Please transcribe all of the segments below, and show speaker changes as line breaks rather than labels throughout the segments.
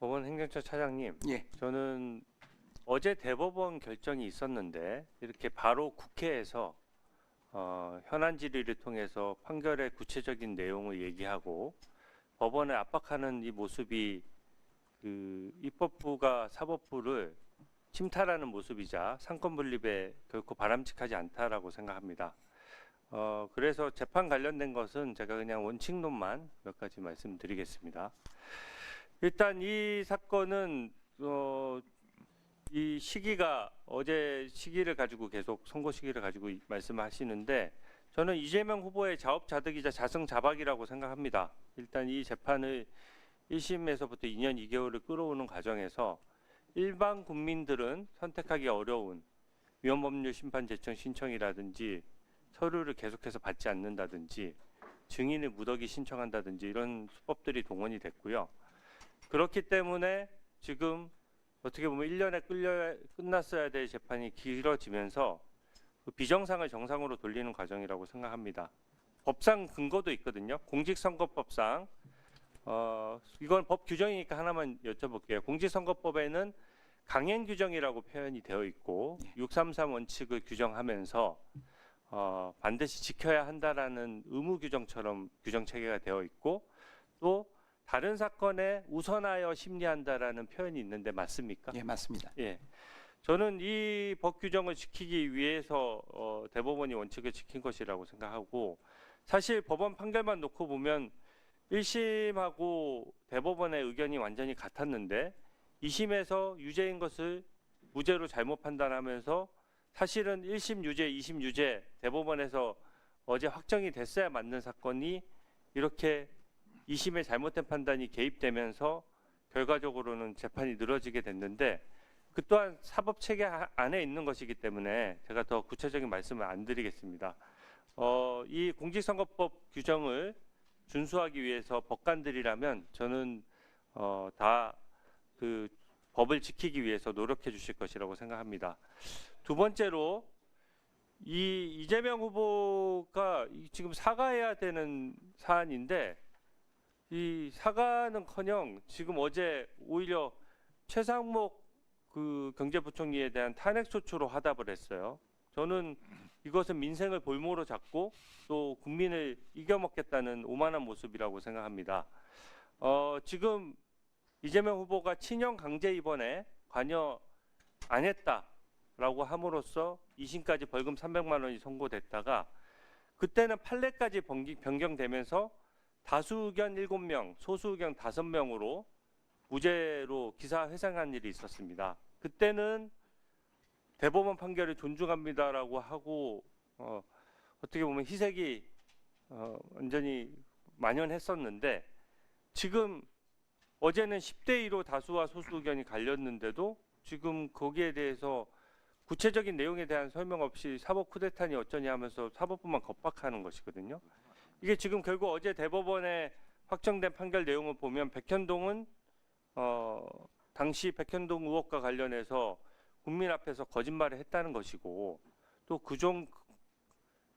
법원 행정처 차장님,
예.
저는 어제 대법원 결정이 있었는데 이렇게 바로 국회에서 현안 질의를 통해서 판결의 구체적인 내용을 얘기하고 법원을 압박하는 이 모습이 그 입법부가 사법부를 침탈하는 모습이자 상권 분립에 결코 바람직하지 않다라고 생각합니다. 그래서 재판 관련된 것은 제가 그냥 원칙론만 몇 가지 말씀드리겠습니다. 일단 이 사건은 이 시기가 어제 시기를 가지고 계속 선고 시기를 가지고 말씀하시는데 저는 이재명 후보의 자업자득이자 자승자박이라고 생각합니다. 일단 이 재판을 1심에서부터 2년 2개월을 끌어오는 과정에서 일반 국민들은 선택하기 어려운 위헌법률 심판 제청 신청이라든지 서류를 계속해서 받지 않는다든지 증인을 무더기 신청한다든지 이런 수법들이 동원이 됐고요. 그렇기 때문에 지금 어떻게 보면 1년에 끝났어야 될 재판이 길어지면서 그 비정상을 정상으로 돌리는 과정이라고 생각합니다. 법상 근거도 있거든요. 공직선거법상 이건 법 규정이니까 하나만 여쭤볼게요. 공직선거법에는 강행 규정이라고 표현이 되어 있고 633 원칙을 규정하면서 반드시 지켜야 한다라는 의무 규정처럼 규정 체계가 되어 있고 또 다른 사건에 우선하여 심리한다라는 표현이 있는데 맞습니까?
예, 맞습니다.
예. 저는 이 법 규정을 지키기 위해서 대법원이 원칙을 지킨 것이라고 생각하고 사실 법원 판결만 놓고 보면 1심하고 대법원의 의견이 완전히 같았는데 2심에서 유죄인 것을 무죄로 잘못 판단하면서 사실은 1심 유죄, 2심 유죄 대법원에서 어제 확정이 됐어야 맞는 사건이 이렇게 2심의 잘못된 판단이 개입되면서 결과적으로는 재판이 늘어지게 됐는데 그 또한 사법 체계 안에 있는 것이기 때문에 제가 더 구체적인 말씀을 안 드리겠습니다. 이 공직선거법 규정을 준수하기 위해서 법관들이라면 저는 다 그 법을 지키기 위해서 노력해 주실 것이라고 생각합니다. 두 번째로 이 이재명 후보가 지금 사과해야 되는 사안인데 이 사과는커녕 지금 어제 오히려 최상목 그 경제부총리에 대한 탄핵소추로 화답을 했어요. 저는 이것은 민생을 볼모로 잡고 또 국민을 이겨먹겠다는 오만한 모습이라고 생각합니다. 지금 이재명 후보가 친형 강제 입원에 관여 안 했다라고 함으로써 2심까지 벌금 300만 원이 선고됐다가 그때는 판례까지 변경되면서 다수 의견 7명, 소수 의견 5명으로 무죄로 기사 회상한 일이 있었습니다. 그때는 대법원 판결을 존중합니다라고 하고 어떻게 보면 희색이 완전히 만연했었는데 지금 어제는 10대 2로 다수와 소수 의견이 갈렸는데도 지금 거기에 대해서 구체적인 내용에 대한 설명 없이 사법 쿠데타니 어쩌냐 하면서 사법부만 겁박하는 것이거든요. 이게 지금 결국 어제 대법원에 확정된 판결 내용을 보면 백현동은 당시 백현동 의혹과 관련해서 국민 앞에서 거짓말을 했다는 것이고 또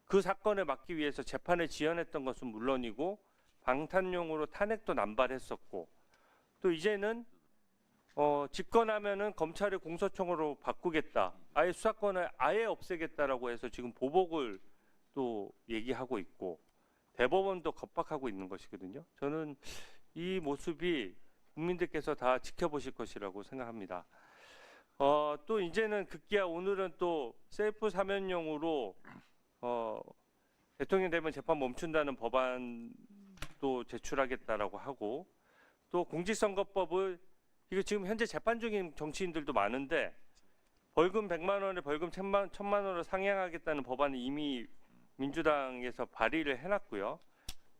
그 사건을 막기 위해서 재판을 지연했던 것은 물론이고 방탄용으로 탄핵도 남발했었고 또 이제는 집권하면은 검찰을 공소청으로 바꾸겠다, 아예 수사권을 아예 없애겠다라고 해서 지금 보복을 또 얘기하고 있고 대법원도 겁박하고 있는 것이거든요. 저는 이 모습이 국민들께서 다 지켜보실 것이라고 생각합니다. 또 이제는 급기야 오늘은 또 셀프 사면용으로 대통령 되면 재판 멈춘다는 법안도 제출하겠다라고 하고 또 공직선거법을 이거 지금 현재 재판 중인 정치인들도 많은데 벌금 100만 원에 벌금 1000만 원으로 상향하겠다는 법안을 이미 민주당에서 발의를 해놨고요.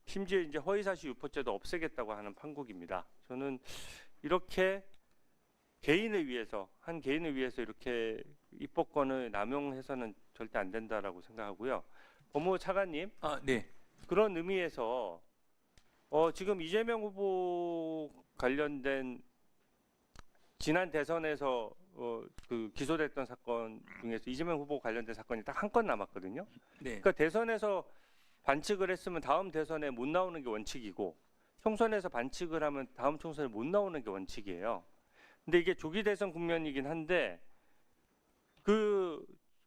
심지어 이제 허위사실 유포죄도 없애겠다고 하는 판국입니다. 저는 이렇게 한 개인을 위해서 이렇게 입법권을 남용해서는 절대 안 된다라고 생각하고요. 법무부 차관님,
네.
그런 의미에서 지금 이재명 후보 관련된 지난 대선에서 그 기소됐던 사건 중에서 이재명 후보 관련된 사건이 딱 한 건 남았거든요.
네.
그러니까 대선에서 반칙을 했으면 다음 대선에 못 나오는 게 원칙이고 총선에서 반칙을 하면 다음 총선에 못 나오는 게 원칙이에요. 근데 이게 조기 대선 국면이긴 한데 그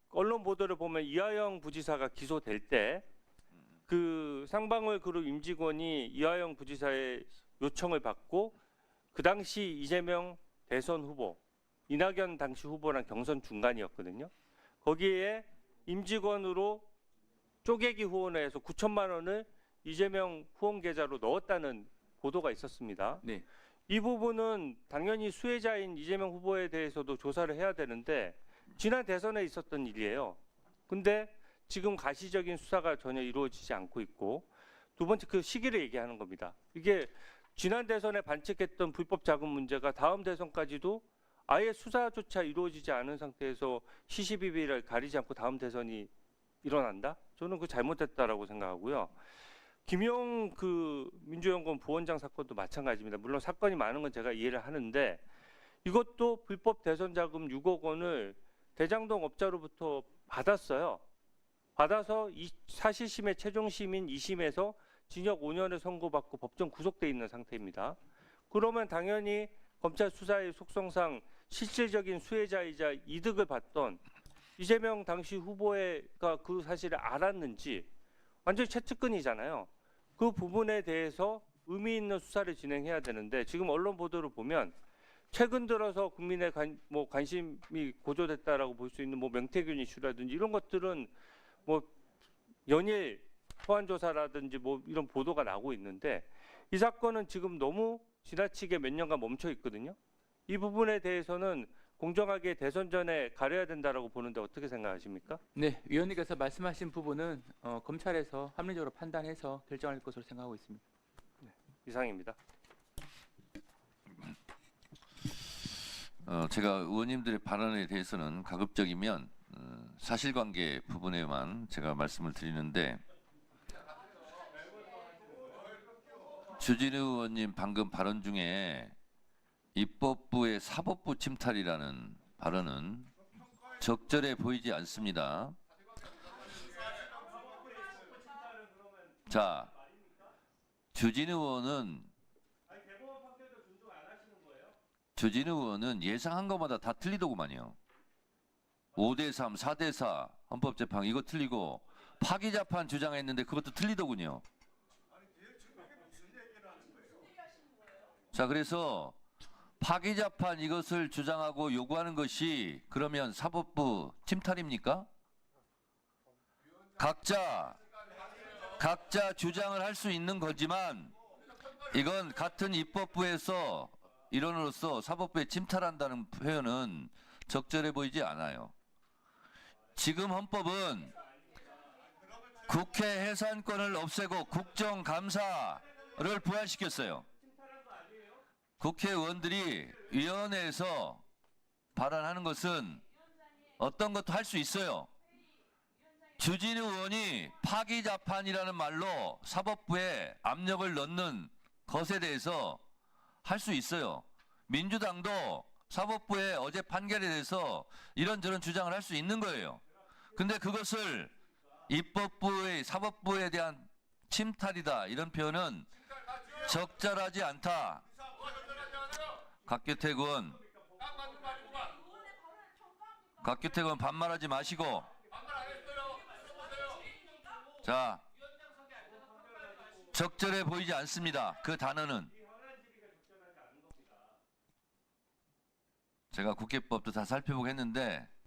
언론 보도를 보면 이하영 부지사가 기소될 때 그 쌍방울 그룹 임직원이 이하영 부지사의 요청을 받고 그 당시 이재명 대선 후보, 이낙연 당시 후보랑 경선 중간이었거든요. 거기에 임직원으로 쪼개기 후원을 해서 9천만 원을 이재명 후원 계좌로 넣었다는 보도가 있었습니다.
네.
이 부분은 당연히 수혜자인 이재명 후보에 대해서도 조사를 해야 되는데 지난 대선에 있었던 일이에요. 근데 지금 가시적인 수사가 전혀 이루어지지 않고 있고 두 번째 그 시기를 얘기하는 겁니다. 이게 지난 대선에 반칙했던 불법 자금 문제가 다음 대선까지도 아예 수사조차 이루어지지 않은 상태에서 시시비비를 가리지 않고 다음 대선이 일어난다? 저는 그 잘못됐다라고 생각하고요. 김용 그 민주연구원 부원장 사건도 마찬가지입니다. 물론 사건이 많은 건 제가 이해를 하는데 이것도 불법 대선 자금 6억 원을 대장동 업자로부터 받았어요. 받아서 사실심의 최종심인 2심에서 징역 5년을 선고받고 법정 구속돼 있는 상태입니다. 그러면 당연히 검찰 수사의 속성상 실질적인 수혜자이자 이득을 받던 이재명 당시 후보가 그 사실을 알았는지 완전히 최측근이잖아요. 그 부분에 대해서 의미 있는 수사를 진행해야 되는데 지금 언론 보도를 보면 최근 들어서 국민의 관심이 고조됐다라고 볼 수 있는 명태균 이슈라든지 이런 것들은 연일 소환 조사라든지 이런 보도가 나오고 있는데 이 사건은 지금 너무 지나치게 몇 년간 멈춰 있거든요. 이 부분에 대해서는 공정하게 대선 전에 가려야 된다라고 보는데 어떻게 생각하십니까?
네, 위원님께서 말씀하신 부분은 검찰에서 합리적으로 판단해서 결정할 것으로 생각하고 있습니다.
이상입니다.
제가 의원님들의 발언에 대해서는 가급적이면 사실관계 부분에만 제가 말씀을 드리는데 주진우 의원님 방금 발언 중에 입법부의 사법부 침탈이라는 발언은 적절해 보이지 않습니다. 자, 주진우 의원은 예상한 것마다 다 틀리더구만요. 5대3, 4대4 헌법재판 이거 틀리고 파기자판 주장했는데 그것도 틀리더군요. 자, 그래서 파기자판 이것을 주장하고 요구하는 것이 그러면 사법부 침탈입니까? 각자 주장을 할 수 있는 거지만 이건 같은 입법부에서 일원으로서 사법부에 침탈한다는 표현은 적절해 보이지 않아요. 지금 헌법은 국회 해산권을 없애고 국정감사를 부활시켰어요. 국회의원들이 위원회에서 발언하는 것은 어떤 것도 할 수 있어요. 주진우 의원이 파기자판이라는 말로 사법부에 압력을 넣는 것에 대해서 할 수 있어요. 민주당도 사법부의 어제 판결에 대해서 이런저런 주장을 할 수 있는 거예요. 근데 그것을 입법부의 사법부에 대한 침탈이다 이런 표현은 적절하지 않다. 곽규택 의원 반말하지 마시고 자, 적절해 보이지 않습니다. 그 단어는 제가 국회법도 다 살펴보고 했는데